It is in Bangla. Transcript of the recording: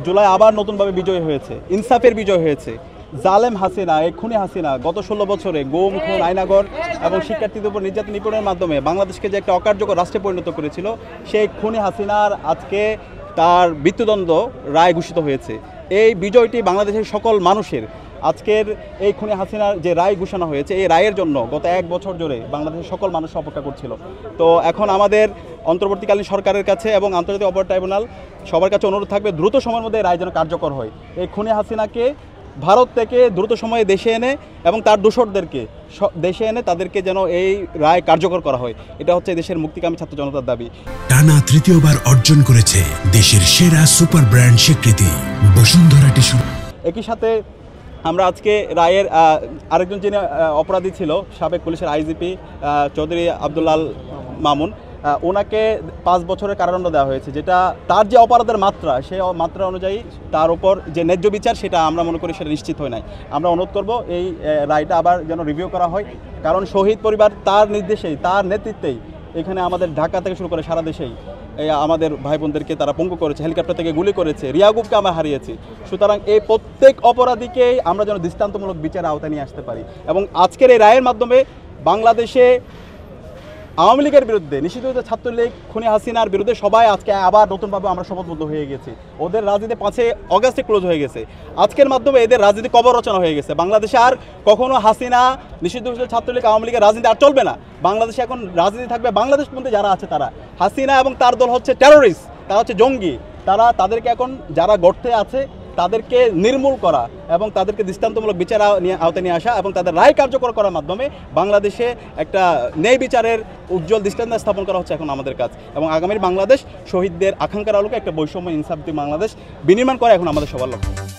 জুলাই আবার নতুনভাবে বিজয় হয়েছে, ইনসাফের বিজয় হয়েছে। জালেম হাসিনা, এই খুনি হাসিনা গত 16 বছরে গুম, খুন, আয়নাগর এবং শিক্ষার্থীদের উপর নির্যাতন নিপীড়নের মাধ্যমে বাংলাদেশকে যে একটা অকার্যকর রাষ্ট্রে পরিণত করেছিল, সেই খুনি হাসিনার আজকে তার মৃত্যুদণ্ড রায় ঘোষিত হয়েছে। এই বিজয়টি বাংলাদেশের সকল মানুষের। আজকের এই খুনি হাসিনার যে রায় ঘোষণা হয়েছে, এই রায়ের জন্য গত 1 বছর ধরে বাংলাদেশের সকল মানুষ অপেক্ষা করছিল। তো এখন আমাদের অন্তর্বর্তীকালীন সরকারের কাছে এবং আন্তর্জাতিক অপরাধ ট্রাইব্যুনাল সবার কাছে অনুরোধ থাকবে দ্রুত সময়ের মধ্যে রায় যেন কার্যকর হয়। এই খুনি হাসিনাকে ভারত থেকে দ্রুত সময়ে দেশে এনে এবং তার দোসরদেরকে দেশে এনে তাদেরকে যেন এই রায় কার্যকর করা হয়। এটা হচ্ছে দেশের মুক্তিকামী ছাত্র জনতার দাবি। টানা তৃতীয়বার অর্জন করেছে দেশের সেরা সুপার ব্র্যান্ড স্বীকৃতি বসুন্ধরা টিস্যু। একই সাথে আমরা আজকে রায়ের আরেকজন যিনি অপরাধী ছিল, সাবেক পুলিশের আইজিপি চৌধুরী আব্দুল্লাল মামুন, ওনাকে 5 বছরের কারাদণ্ড দেওয়া হয়েছে, যেটা তার যে অপরাধের মাত্রা, সেই মাত্রা অনুযায়ী তার উপর যে ন্যায্য বিচার সেটা আমরা মনে করি সেটা নিশ্চিত হয় নাই। আমরা অনুরোধ করব এই রায়টা আবার যেন রিভিউ করা হয়, কারণ শহীদ পরিবার তার নির্দেশেই, তার নেতৃত্বেই এখানে আমাদের ঢাকা থেকে শুরু করে সারা দেশেই আমাদের ভাই বোনদেরকে তারা পঙ্গু করেছে, হেলিকপ্টার থেকে গুলি করেছে, রিয়াগুবকে আমরা হারিয়েছি। সুতরাং এই প্রত্যেক অপরাধীকেই আমরা যেন দৃষ্টান্তমূলক বিচারের আওতায় নিয়ে আসতে পারি এবং আজকের এই রায়ের মাধ্যমে বাংলাদেশে আওয়ামী লীগের বিরুদ্ধে, নিষিদ্ধ ছাত্রলীগ, খুনি হাসিনার বিরুদ্ধে সবাই আজকে আবার নতুনভাবে আমরা শপথবদ্ধ হয়ে গেছি। ওদের রাজনীতি 5 অগাস্টে ক্লোজ হয়ে গেছে। আজকের মাধ্যমে এদের রাজনীতি কবর রচনা হয়ে গেছে। বাংলাদেশে আর কখনো হাসিনা, নিষিদ্ধ ছাত্রলীগ, আওয়ামী লীগের রাজনীতি আর চলবে না। বাংলাদেশে এখন রাজনীতি থাকবে বাংলাদেশ মধ্যে যারা আছে তারা। হাসিনা এবং তার দল হচ্ছে টেরোরিস্ট, তারা হচ্ছে জঙ্গি। তাদেরকে এখন যারা গর্তে আছে তাদেরকে নির্মূল করা এবং তাদেরকে দৃষ্টান্তমূলক বিচার আওতায় নিয়ে আসা এবং তাদের রায় কার্যকর করার মাধ্যমে বাংলাদেশে একটা ন্যায় বিচারের উজ্জ্বল দৃষ্টান্ত স্থাপন করা হচ্ছে এখন আমাদের কাজ। এবং আগামীর বাংলাদেশ শহীদদের আকাঙ্ক্ষার আলোকে একটা বৈষম্য ইনসাফ বাংলাদেশ বিনির্মাণ করা এখন আমাদের সবার লক্ষ্য।